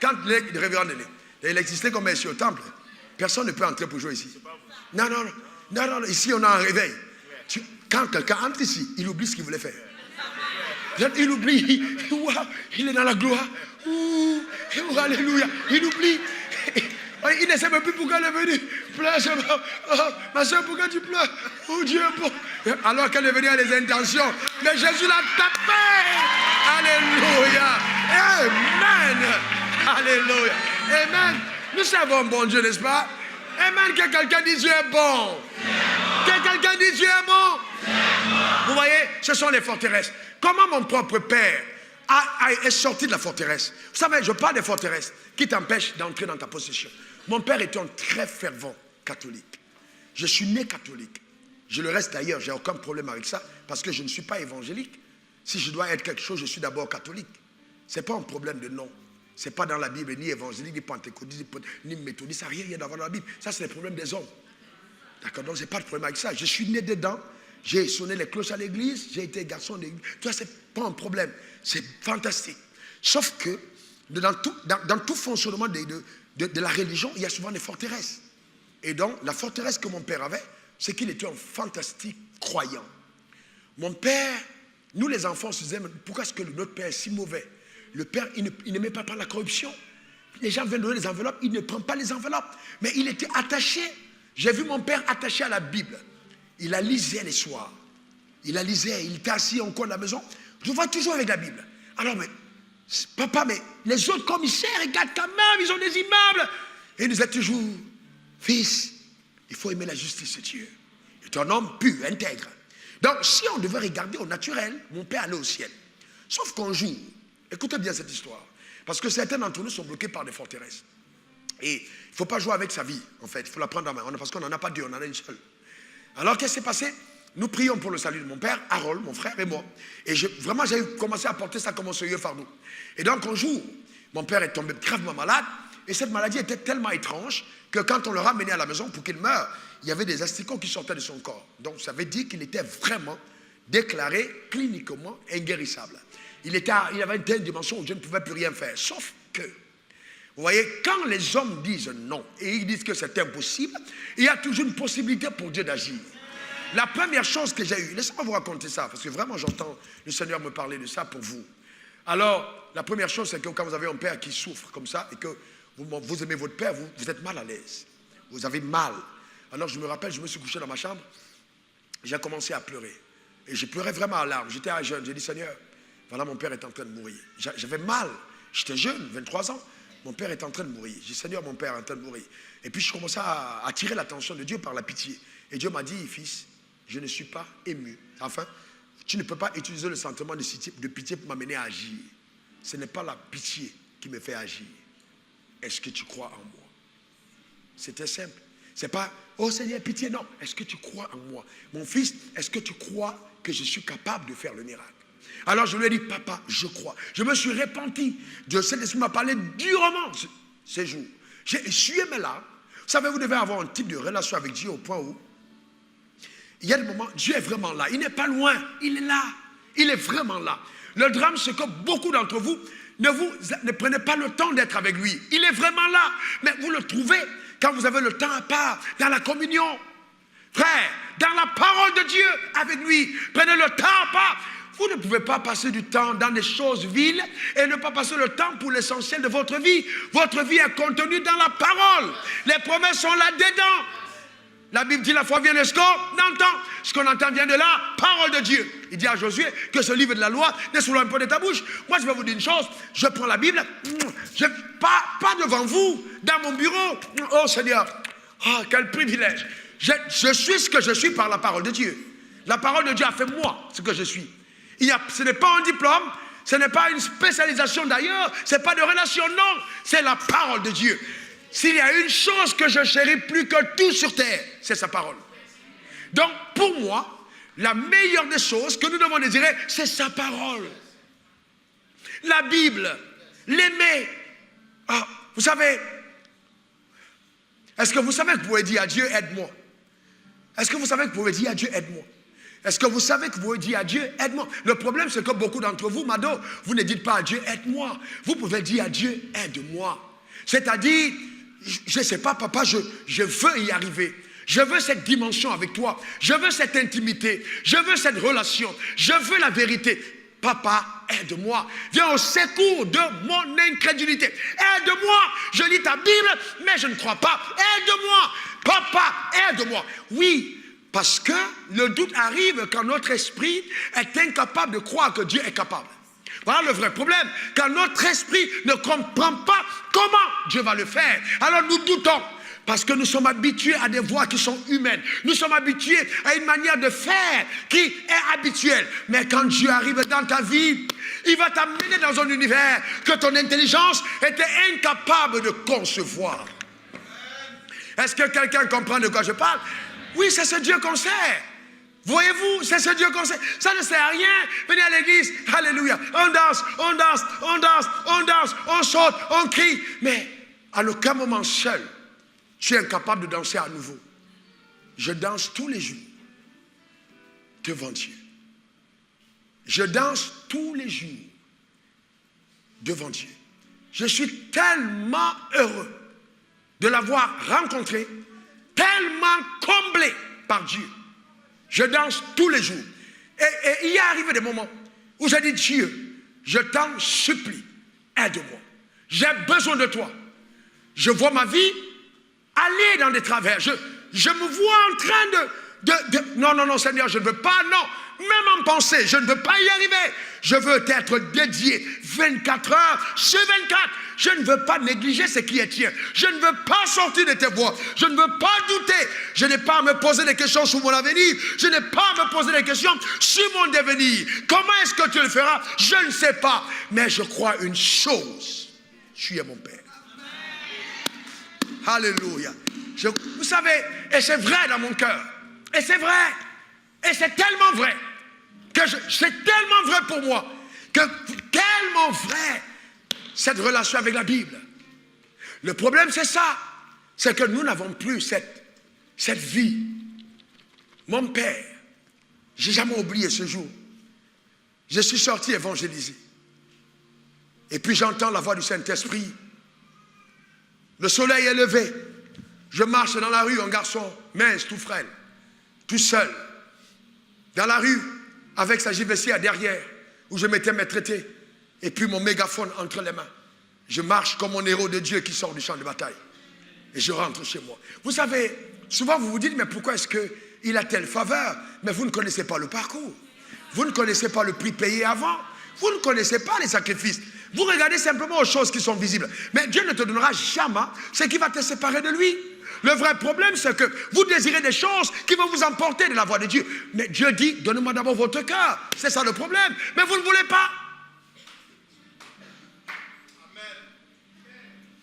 Quand les révérends l'électricité comme ici au temple, personne ne peut entrer pour jouer ici. Non, non, non, non, ici on a un réveil. Quand quelqu'un entre ici, il oublie ce qu'il voulait faire. Il oublie, il est dans la gloire. Alléluia, il oublie. Il ne sait même plus pourquoi elle est venue. Pleure, ma soeur, pourquoi tu pleures? Oh Dieu est bon. Alors qu'elle est venue à les intentions. Mais Jésus l'a tapé. Alléluia. Amen. Alléluia. Amen. Nous savons bon Dieu, n'est-ce pas? Amen. Que quelqu'un dise Dieu est bon. Que quelqu'un dise Dieu est bon. Vous voyez, ce sont les forteresses. Comment mon propre père est sorti de la forteresse? Vous savez, je parle des forteresses qui t'empêchent d'entrer dans ta possession. Mon père était un très fervent catholique. Je suis né catholique. Je le reste d'ailleurs, j'ai aucun problème avec ça, parce que je ne suis pas évangélique. Si je dois être quelque chose, je suis d'abord catholique. Ce n'est pas un problème de nom. Ce n'est pas dans la Bible, ni évangélique, ni pentecôtiste, ni méthodiste, ça n'a rien à voir dans la Bible. Ça, c'est le problème des hommes. D'accord, donc je n'ai pas de problème avec ça. Je suis né dedans, j'ai sonné les cloches à l'église, j'ai été garçon d'église. Tout ça, ce n'est pas un problème. C'est fantastique. Sauf que dans tout fonctionnement de la religion, il y a souvent des forteresses. Et donc, la forteresse que mon père avait, c'est qu'il était un fantastique croyant. Mon père, nous les enfants, on se disaient, pourquoi est-ce que notre père est si mauvais? Le père, il n'aimait pas la corruption. Les gens viennent donner les enveloppes, il ne prend pas les enveloppes. Mais il était attaché. J'ai vu mon père attaché à la Bible. Il la lisait les soirs. Il la lisait, il était assis en coin de la maison. Je le vois toujours avec la Bible. Alors, mais, papa, mais les autres commissaires, regarde quand même, ils ont des immeubles. Et il nous disait toujours, fils, il faut aimer la justice de Dieu. Il est un homme pur, intègre. Donc, si on devait regarder au naturel, mon père allait au ciel. Sauf qu'un jour, écoutez bien cette histoire, parce que certains d'entre nous sont bloqués par des forteresses. Et il ne faut pas jouer avec sa vie, en fait. Il faut la prendre en main, parce qu'on n'en a pas deux, on en a une seule. Alors, qu'est-ce qui s'est passé? Nous prions pour le salut de mon père, Harold, mon frère et moi. Et vraiment, j'ai commencé à porter ça comme un sérieux fardeau. Et donc, un jour, mon père est tombé gravement malade. Et cette maladie était tellement étrange que quand on le ramenait à la maison pour qu'il meure, il y avait des asticots qui sortaient de son corps. Donc, ça veut dire qu'il était vraiment déclaré cliniquement inguérissable. Il avait une telle dimension où Dieu ne pouvait plus rien faire. Sauf que, vous voyez, quand les hommes disent non et ils disent que c'est impossible, il y a toujours une possibilité pour Dieu d'agir. La première chose que j'ai eue, laissez-moi vous raconter ça, parce que vraiment j'entends le Seigneur me parler de ça pour vous. Alors, la première chose, c'est que quand vous avez un père qui souffre comme ça, et que vous aimez votre père, vous êtes mal à l'aise. Vous avez mal. Alors je me rappelle, je me suis couché dans ma chambre, j'ai commencé à pleurer. Et je pleurais vraiment à larmes. J'étais jeune, j'ai dit, Seigneur, voilà mon père est en train de mourir. J'avais mal, j'étais jeune, 23 ans. Mon père est en train de mourir. J'ai dit, Seigneur, mon père est en train de mourir. Et puis je commençais à attirer l'attention de Dieu par la pitié. Et Dieu m'a dit, fils, je ne suis pas ému. Enfin, tu ne peux pas utiliser le sentiment de pitié pour m'amener à agir. Ce n'est pas la pitié qui me fait agir. Est-ce que tu crois en moi? C'était simple. C'est pas, oh Seigneur, pitié, non. Est-ce que tu crois en moi? Mon fils, est-ce que tu crois que je suis capable de faire le miracle? Alors je lui ai dit, papa, je crois. Je me suis repenti. Dieu Saint-Esprit m'a parlé durement ces jours. J'ai essuyé mes larmes. Vous savez, vous devez avoir un type de relation avec Dieu au point où il y a des moments, Dieu est vraiment là. Il n'est pas loin, il est là. Il est vraiment là. Le drame, c'est que beaucoup d'entre vous ne prenez pas le temps d'être avec lui. Il est vraiment là. Mais vous le trouvez quand vous avez le temps à part, dans la communion. Frère, dans la parole de Dieu avec lui. Prenez le temps à part. Vous ne pouvez pas passer du temps dans des choses viles et ne pas passer le temps pour l'essentiel de votre vie. Votre vie est contenue dans la parole. Les promesses sont là-dedans. La Bible dit la foi vient de ce qu'on entend. Ce qu'on entend vient de la parole de Dieu. Il dit à Josué que ce livre de la loi ne soit pas de ta bouche. Moi je vais vous dire une chose. Je prends la Bible. Pas devant vous. Dans mon bureau. Oh Seigneur. Oh quel privilège. Je suis ce que je suis par la parole de Dieu. La parole de Dieu a fait moi ce que je suis. Ce n'est pas un diplôme. Ce n'est pas une spécialisation d'ailleurs. Ce n'est pas de relation. Non. C'est la parole de Dieu. S'il y a une chose que je chéris plus que tout sur terre, c'est sa parole. Donc, pour moi, la meilleure des choses que nous devons désirer, c'est sa parole. La Bible, l'aimer. Ah, vous savez, est-ce que vous savez que vous pouvez dire à Dieu, aide-moi? Est-ce que vous savez que vous pouvez dire à Dieu, aide-moi? Est-ce que vous savez que vous pouvez dire à Dieu, aide-moi? Le problème, c'est que beaucoup d'entre vous, Mado, vous ne dites pas à Dieu, aide-moi. Vous pouvez dire à Dieu, aide-moi. C'est-à-dire, je ne sais pas, papa, je veux y arriver. Je veux cette dimension avec toi. Je veux cette intimité. Je veux cette relation. Je veux la vérité. Papa, aide-moi. Viens au secours de mon incrédulité. Aide-moi. Je lis ta Bible, mais je ne crois pas. Aide-moi. Papa, aide-moi. Oui, parce que le doute arrive quand notre esprit est incapable de croire que Dieu est capable. Voilà le vrai problème. Quand notre esprit ne comprend pas comment Dieu va le faire, alors nous doutons. Parce que nous sommes habitués à des voies qui sont humaines. Nous sommes habitués à une manière de faire qui est habituelle. Mais quand Dieu arrive dans ta vie, il va t'amener dans un univers que ton intelligence était incapable de concevoir. Est-ce que quelqu'un comprend de quoi je parle? Oui, c'est ce Dieu qu'on sert. Voyez-vous, c'est ce Dieu qu'on sert. Ça ne sert à rien. Venez à l'église, alléluia. On danse, on danse, on danse, on danse, on saute, on crie. Mais à aucun moment seul, tu es incapable de danser à nouveau. Je danse tous les jours devant Dieu. Je danse tous les jours devant Dieu. Je suis tellement heureux de l'avoir rencontré, tellement comblé par Dieu. Je danse tous les jours. Et il y est arrivé des moments où j'ai dit, Dieu, je t'en supplie, aide-moi. J'ai besoin de toi. Je vois ma vie aller dans des travers. Je me vois en train de... Non, Seigneur, je ne veux pas, non. Même en pensée, je ne veux pas y arriver. Je veux être dédié 24 heures sur 24. Je ne veux pas négliger ce qui est tien. Je ne veux pas sortir de tes voies. Je ne veux pas douter. Je n'ai pas à me poser des questions sur mon avenir. Je n'ai pas à me poser des questions sur mon devenir. Comment est-ce que tu le feras? Je ne sais pas. Mais je crois une chose. Tu es mon Père. Alléluia. Vous savez, et c'est vrai dans mon cœur. Et c'est vrai. Et c'est tellement vrai. C'est tellement vrai pour moi. Que tellement vrai. Cette relation avec la Bible. Le problème, c'est ça. C'est que nous n'avons plus cette vie. Mon père, j'ai jamais oublié ce jour. Je suis sorti évangéliser. Et puis j'entends la voix du Saint-Esprit. Le soleil est levé. Je marche dans la rue, un garçon mince, tout frêle, tout seul. Dans la rue, avec sa gibecière derrière, où je m'étais maltraité. Et puis mon mégaphone entre les mains. Je marche comme un héros de Dieu qui sort du champ de bataille. Et je rentre chez moi. Vous savez, souvent vous vous dites, mais pourquoi est-ce qu'il a telle faveur? Mais vous ne connaissez pas le parcours. Vous ne connaissez pas le prix payé avant. Vous ne connaissez pas les sacrifices. Vous regardez simplement aux choses qui sont visibles. Mais Dieu ne te donnera jamais ce qui va te séparer de lui. Le vrai problème, c'est que vous désirez des choses qui vont vous emporter de la voie de Dieu. Mais Dieu dit, donnez-moi d'abord votre cœur. C'est ça le problème. Mais vous ne voulez pas.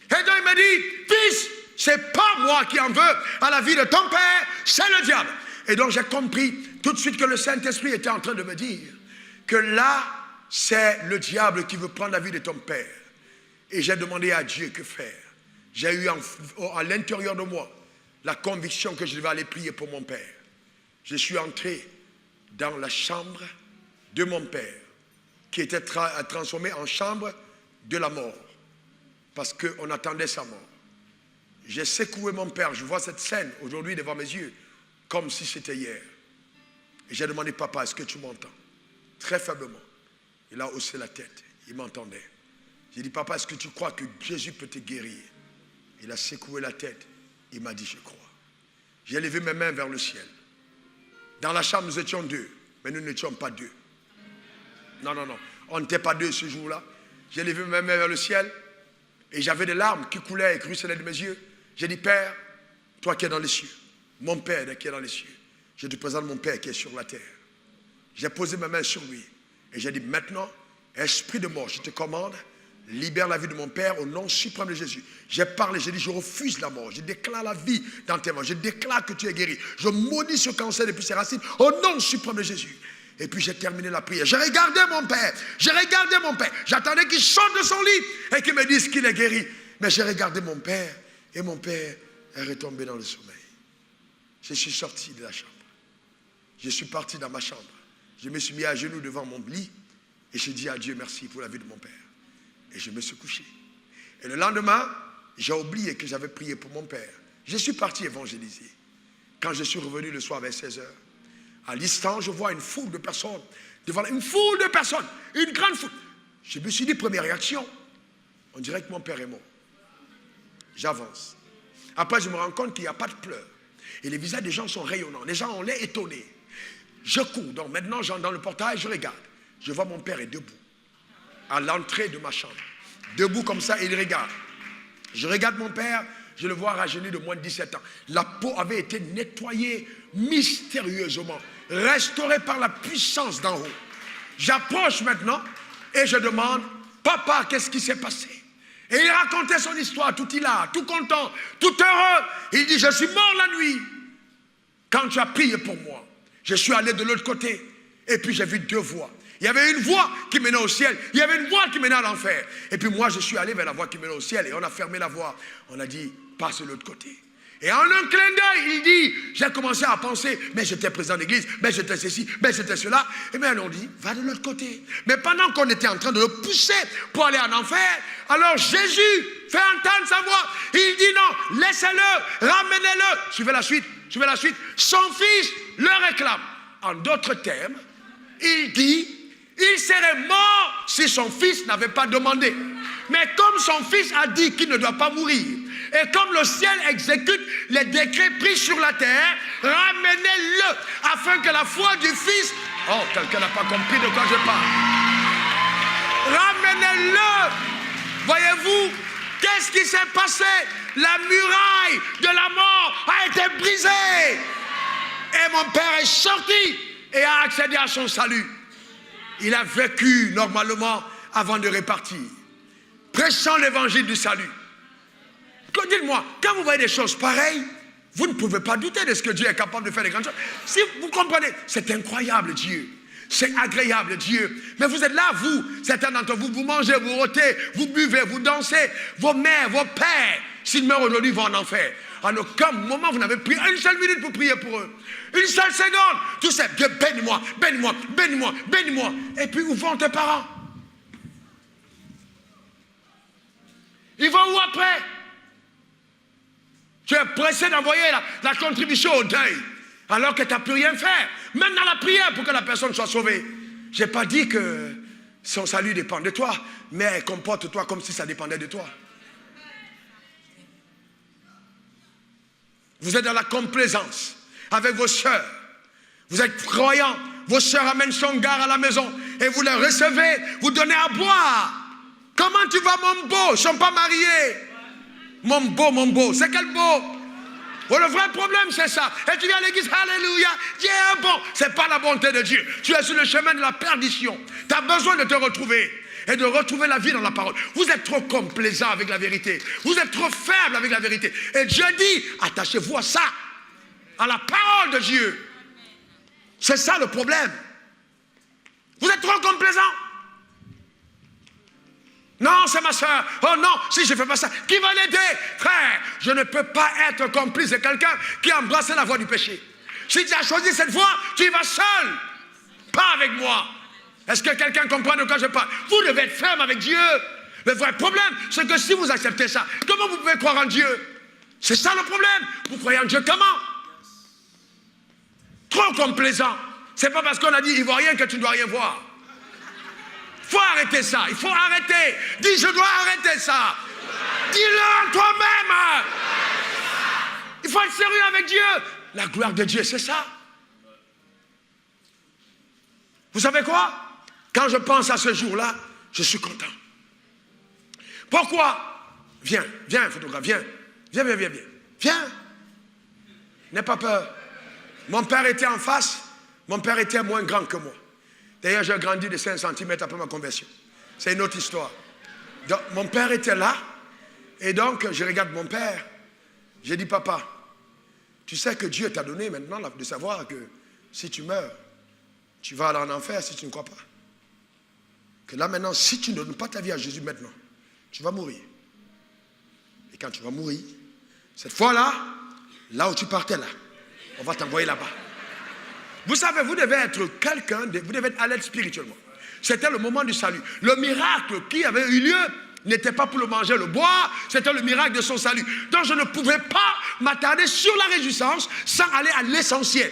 Et donc il me dit, fils, c'est pas moi qui en veux à la vie de ton père, c'est le diable. Et donc j'ai compris tout de suite que le Saint-Esprit était en train de me dire que là, c'est le diable qui veut prendre la vie de ton père. Et j'ai demandé à Dieu que faire. J'ai eu à l'intérieur de moi la conviction que je devais aller prier pour mon père. Je suis entré dans la chambre de mon père, qui était transformée en chambre de la mort, parce qu'on attendait sa mort. J'ai secoué mon père, je vois cette scène aujourd'hui devant mes yeux, comme si c'était hier. Et j'ai demandé, papa, est-ce que tu m'entends? Très faiblement. Il a haussé la tête, il m'entendait. J'ai dit, papa, est-ce que tu crois que Jésus peut te guérir? Il a secoué la tête, il m'a dit, je crois. J'ai levé mes mains vers le ciel. Dans la chambre, nous étions deux, mais nous n'étions pas deux. Non, on n'était pas deux ce jour-là. J'ai levé mes mains vers le ciel, et j'avais des larmes qui coulaient et qui ruisselaient de mes yeux. J'ai dit, Père, toi qui es dans les cieux, mon Père qui est dans les cieux, je te présente mon Père qui est sur la terre. J'ai posé mes mains sur lui, et j'ai dit, maintenant, esprit de mort, je te commande, libère la vie de mon Père au nom suprême de Jésus. J'ai parlé, j'ai dit, je refuse la mort. Je déclare la vie dans tes mains. Je déclare que tu es guéri. Je maudis ce cancer depuis ses racines au nom suprême de Jésus. Et puis j'ai terminé la prière. J'ai regardé mon Père. J'ai regardé mon Père. J'attendais qu'il sorte de son lit et qu'il me dise qu'il est guéri. Mais j'ai regardé mon Père et mon Père est retombé dans le sommeil. Je suis sorti de la chambre. je suis parti dans ma chambre. Je me suis mis à genoux devant mon lit et j'ai dit à Dieu merci pour la vie de mon père. Et je me suis couché. Et le lendemain, j'ai oublié que j'avais prié pour mon père. Je suis parti évangéliser. Quand je suis revenu le soir vers 16h, à l'instant, je vois une foule de personnes, devant une foule de personnes, une grande foule. Je me suis dit, première réaction, on dirait que mon père est mort. J'avance. Après, je me rends compte qu'il n'y a pas de pleurs. Et les visages des gens sont rayonnants. Les gens ont l'air étonnés. Je cours. Donc maintenant, j'entre dans le portail, je regarde. Je vois mon père est debout. À l'entrée de ma chambre. Debout comme ça, il regarde. Je regarde mon père, je le vois rajeuni de moins de 17 ans. La peau avait été nettoyée mystérieusement, restaurée par la puissance d'en haut. J'approche maintenant et je demande, papa, qu'est-ce qui s'est passé? Et il racontait son histoire, tout hilar, tout content, tout heureux. Il dit, je suis mort la nuit. Quand tu as prié pour moi, je suis allé de l'autre côté et puis j'ai vu deux voies. Il y avait une voie qui menait au ciel, il y avait une voie qui menait à l'enfer. Et puis moi, je suis allé vers la voie qui menait au ciel et on a fermé la voie. On a dit, passe de l'autre côté. Et en un clin d'œil, il dit, j'ai commencé à penser, mais j'étais président d'église, mais j'étais ceci, mais j'étais cela. Et bien on dit, va de l'autre côté. Mais pendant qu'on était en train de le pousser pour aller en enfer, alors Jésus fait entendre sa voix. Il dit non, laissez-le, ramenez-le. Suivez la suite, suivez la suite. Son fils le réclame. En d'autres termes, il dit, il serait mort si son fils n'avait pas demandé. Mais comme son fils a dit qu'il ne doit pas mourir, et comme le ciel exécute les décrets pris sur la terre, ramenez-le afin que la foi du fils... Oh, quelqu'un n'a pas compris de quoi je parle. Ramenez-le. Voyez-vous, qu'est-ce qui s'est passé? La muraille de la mort a été brisée. Et mon père est sorti et a accédé à son salut. Il a vécu normalement avant de repartir. Prêchant l'évangile du salut. Dites-moi, quand vous voyez des choses pareilles, vous ne pouvez pas douter de ce que Dieu est capable de faire des grandes choses. Si vous comprenez, c'est incroyable Dieu. C'est agréable Dieu. Mais vous êtes là, vous, certains d'entre vous, vous mangez, vous rôtez, vous buvez, vous dansez. Vos mères, vos pères, s'ils meurent aujourd'hui, vont en enfer. En aucun moment, vous n'avez pris une seule minute pour prier pour eux. Une seule seconde. Tout ça, Dieu, bénis-moi, bénis-moi, bénis-moi, bénis-moi. Et puis, où vont tes parents? Ils vont où après? Tu es pressé d'envoyer la contribution au deuil, alors que tu n'as plus rien fait. Même dans la prière pour que la personne soit sauvée. Je n'ai pas dit que son salut dépend de toi, mais comporte-toi comme si ça dépendait de toi. Vous êtes dans la complaisance avec vos sœurs. Vous êtes croyants. Vos sœurs amènent son gars à la maison et vous les recevez, vous donnez à boire. Comment tu vas, mon beau? Ils ne sont pas mariés. Mon beau, c'est quel beau? Oh, le vrai problème, c'est ça. Et tu viens à l'église, alléluia, Dieu est bon. Ce n'est pas la bonté de Dieu. Tu es sur le chemin de la perdition. Tu as besoin de te retrouver et de retrouver la vie dans la parole. Vous êtes trop complaisant avec la vérité. Vous êtes trop faible avec la vérité. Et Dieu dit, attachez-vous à ça, à la parole de Dieu. C'est ça le problème. Vous êtes trop complaisant. Non, c'est ma soeur. Oh non, si je ne fais pas ça, qui va l'aider? Frère, je ne peux pas être complice de quelqu'un qui a embrassé la voie du péché. Si tu as choisi cette voie, tu y vas seul, pas avec moi. Est-ce que quelqu'un comprend de quoi je parle? Vous devez être ferme avec Dieu. Le vrai problème, c'est que si vous acceptez ça, comment vous pouvez croire en Dieu? C'est ça le problème. Vous croyez en Dieu comment? Trop complaisant. C'est pas parce qu'on a dit ivoirien que tu ne dois rien voir. Il faut arrêter ça, il faut arrêter. Dis, je dois arrêter ça. Dis-le en toi-même. Il faut être sérieux avec Dieu. La gloire de Dieu, c'est ça. Vous savez quoi? Quand je pense à ce jour-là, je suis content. Pourquoi? Viens, photographe, viens. Viens. N'aie pas peur. Mon père était en face, mon père était moins grand que moi. D'ailleurs, j'ai grandi de 5 cm après ma conversion. C'est une autre histoire. Donc, mon père était là. Et donc, je regarde mon père. J'ai dit, papa, tu sais que Dieu t'a donné maintenant de savoir que si tu meurs, tu vas aller en enfer si tu ne crois pas. Que là maintenant, si tu ne donnes pas ta vie à Jésus maintenant, tu vas mourir. Et quand tu vas mourir, cette fois-là, là où tu partais là, on va t'envoyer là-bas. Vous savez, vous devez être quelqu'un, vous devez être à l'aide spirituellement. C'était le moment du salut. Le miracle qui avait eu lieu n'était pas pour le manger, le boire, c'était le miracle de son salut. Donc je ne pouvais pas m'attarder sur la réjouissance sans aller à l'essentiel.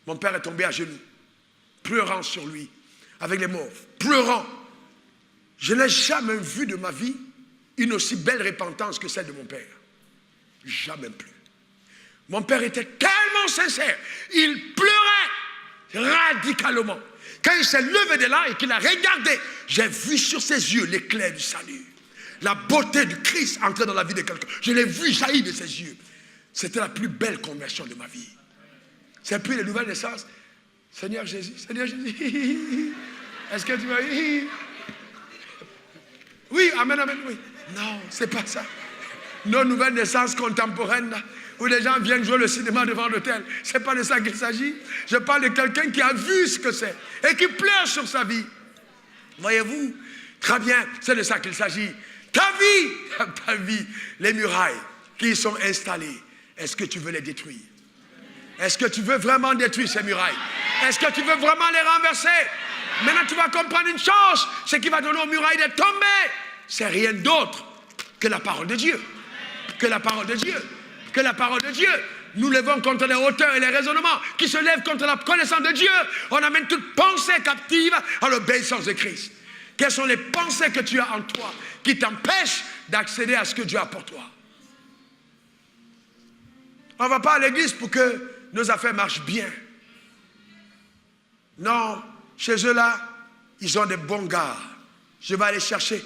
Mon père est tombé à genoux, pleurant sur lui, avec les mots, pleurant. Je n'ai jamais vu de ma vie une aussi belle repentance que celle de mon père. Jamais plus. Mon père était tellement sincère, il pleurait radicalement. Quand il s'est levé de là et qu'il a regardé, j'ai vu sur ses yeux l'éclair du salut. La beauté du Christ entrer dans la vie de quelqu'un. Je l'ai vu jaillir de ses yeux. C'était la plus belle conversion de ma vie. C'est puis les nouvelles naissances. Seigneur Jésus, est-ce que tu m'as dit? Oui, amen, amen, oui. Non, c'est pas ça. Nos nouvelles naissances contemporaines, là, où les gens viennent jouer le cinéma devant l'hôtel. C'est pas de ça qu'il s'agit. Je parle de quelqu'un qui a vu ce que c'est et qui pleure sur sa vie. Voyez-vous? Très bien, c'est de ça qu'il s'agit. Ta vie, les murailles qui y sont installées, est-ce que tu veux les détruire? Est-ce que tu veux vraiment détruire ces murailles? Est-ce que tu veux vraiment les renverser? Maintenant, tu vas comprendre une chose. Ce qui va donner aux murailles de tomber, c'est rien d'autre que la parole de Dieu. Que la parole de Dieu. Que la parole de Dieu. Nous levons contre les hauteurs et les raisonnements qui se lèvent contre la connaissance de Dieu. On amène toute pensée captive à l'obéissance de Christ. Quelles sont les pensées que tu as en toi qui t'empêchent d'accéder à ce que Dieu a pour toi? On ne va pas à l'église pour que nos affaires marchent bien. Non, chez eux là, ils ont des bons gars. Je vais aller chercher.